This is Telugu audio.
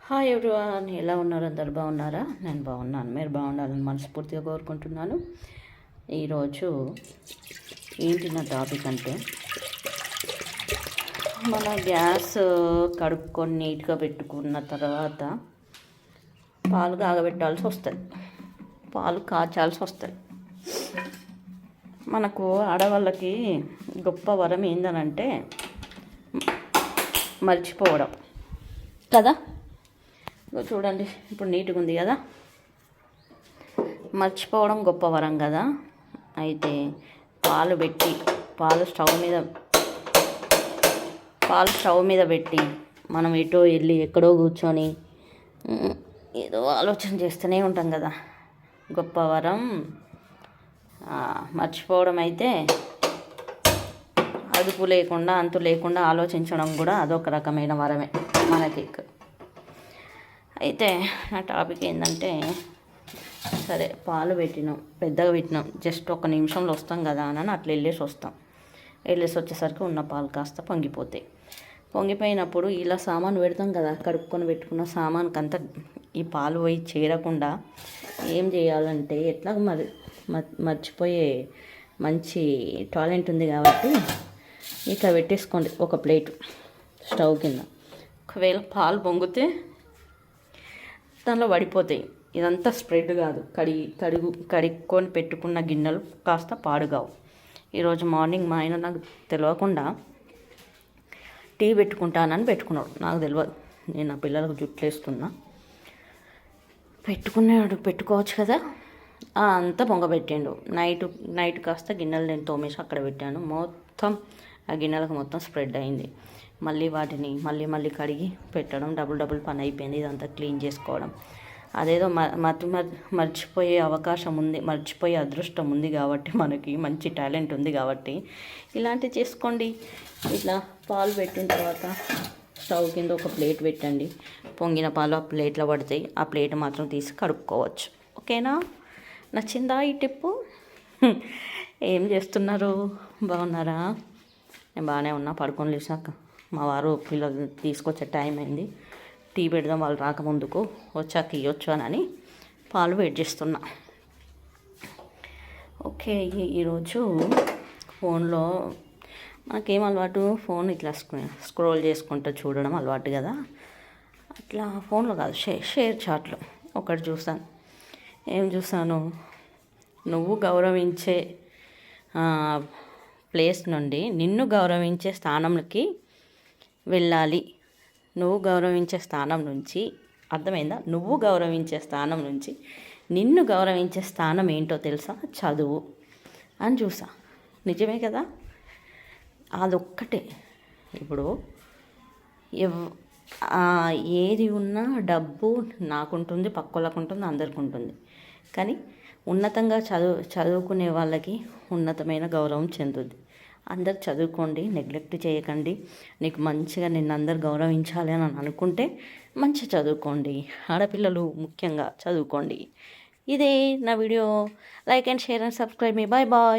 హాయ్ ఎవ్రీవన్, ఎలా ఉన్నారు? అందరు బాగున్నారా? నేను బాగున్నాను. మీరు బాగుండాలని మనస్ఫూర్తిగా కోరుకుంటున్నాను. ఈరోజు ఏంటి నా టాపిక్ అంటే, మన గ్యాస్ కడుక్కొని నీట్గా పెట్టుకున్న తర్వాత పాలు కాగబెట్టాల్సి వస్తుంది, పాలు కాచాల్సి వస్తుంది. మనకు ఆడవాళ్ళకి గొప్ప వరం ఏందనంటే మర్చిపోవడం కదా. చూడండి, ఇప్పుడు నీట్గా ఉంది కదా. మర్చిపోవడం గొప్ప వరం కదా. అయితే పాలు స్టవ్ మీద పెట్టి మనం ఎటో వెళ్ళి ఎక్కడో కూర్చొని ఏదో ఆలోచన చేస్తూనే ఉంటాం కదా. గొప్ప వరం మర్చిపోవడం అయితే, అదుపు లేకుండా అంతు లేకుండా ఆలోచించడం కూడా అదొక రకమైన వరమే మనకి. అయితే నా టాపిక్ ఏంటంటే, సరే పాలు పెద్దగా పెట్టినాం, జస్ట్ ఒక నిమిషంలో వస్తాం కదా అని అట్లా వెళ్ళేసి వచ్చేసరికి ఉన్న పాలు కాస్త పొంగిపోయినప్పుడు ఇలా సామాను పెడతాం కదా, కడుక్కొని పెట్టుకున్న సామాన్కంతా ఈ పాలు పోయి చేరకుండా ఏం చేయాలంటే, ఎట్లా మర్చిపోయే మంచి టాలెంట్ ఉంది కాబట్టి ఇట్లా పెట్టేసుకోండి ఒక ప్లేట్ స్టవ్ కింద. ఒకవేళ పాలు పొంగితే దానిలో పడిపోతాయి. ఇదంతా స్ప్రెడ్ కాదు, కడుక్కొని పెట్టుకున్న గిన్నెలు కాస్త పాడుగావు. ఈరోజు మార్నింగ్ మా ఆయన నాకు తెలియకుండా టీ పెట్టుకుంటానని పెట్టుకున్నాడు. నాకు తెలియదు, నేను నా పిల్లలకు జుట్లు వేస్తున్నా. పెట్టుకోవచ్చు కదా, అంతా పొంగబెట్టిండు. నైట్ కాస్త గిన్నెలు నేను తోమేసి అక్కడ పెట్టాను. మొత్తం ఆ గిన్నెలకు మొత్తం స్ప్రెడ్ అయింది. మళ్ళీ వాటిని మళ్ళీ కడిగి పెట్టడం డబుల్ పని అయిపోయింది. ఇదంతా క్లీన్ చేసుకోవడం, అదేదో మర్చిపోయే అవకాశం ఉంది, మర్చిపోయే అదృష్టం ఉంది కాబట్టి, మనకి మంచి టాలెంట్ ఉంది కాబట్టి ఇలాంటివి చేసుకోండి. ఇట్లా పాలు పెట్టిన తర్వాత స్టవ్ కింద ఒక ప్లేట్ పెట్టండి. పొంగిన పాలు ఆ ప్లేట్లో పడతాయి. ఆ ప్లేట్ మాత్రం తీసి కడుక్కోవచ్చు. ఓకేనా? నచ్చిందా ఈ టిప్పు? ఏం చేస్తున్నారు? బాగున్నారా? నేను బాగానే ఉన్నా. పడుకొని లేచాక మా వారు పిల్లలు తీసుకొచ్చే టైం అయింది. టీ పెడదాం, వాళ్ళు రాకముందుకు, వచ్చాక ఇవ్వచ్చు అని పాలు వెయిట్ చేస్తున్నా. ఓకే, ఈరోజు ఫోన్లో మనకేం అలవాటు, ఫోన్ ఇట్లా స్క్రోల్ చేసుకుంటూ చూడడం అలవాటు కదా. అట్లా ఫోన్లో కాదు, షేర్ చాట్లో ఒకటి చూసాను. ఏం చూసాను, నువ్వు గౌరవించే ప్లేస్ నుండి నిన్ను గౌరవించే స్థానంకి వెళ్ళాలి. నువ్వు గౌరవించే స్థానం నుంచి, అర్థమైందా? నువ్వు గౌరవించే స్థానం నుంచి నిన్ను గౌరవించే స్థానం ఏంటో తెలుసా? చదువు అని చూసా. నిజమే కదా. అదొక్కటే. ఇప్పుడు ఏది ఉన్నా డబ్బు నాకుంటుంది, పక్కోళ్ళకు ఉంటుంది, అందరికి ఉంటుంది. కానీ ఉన్నతంగా చదువుకునే వాళ్ళకి ఉన్నతమైన గౌరవం చెందుతుంది. అందరు చదువుకోండి, నెగ్లెక్ట్ చేయకండి. నీకు మంచిగా నిన్ను అందరు గౌరవించాలి అని అనుకుంటే మంచిగా చదువుకోండి. ఆడపిల్లలు ముఖ్యంగా చదువుకోండి. ఇదే నా video. Like and share and subscribe మీ. Bye bye.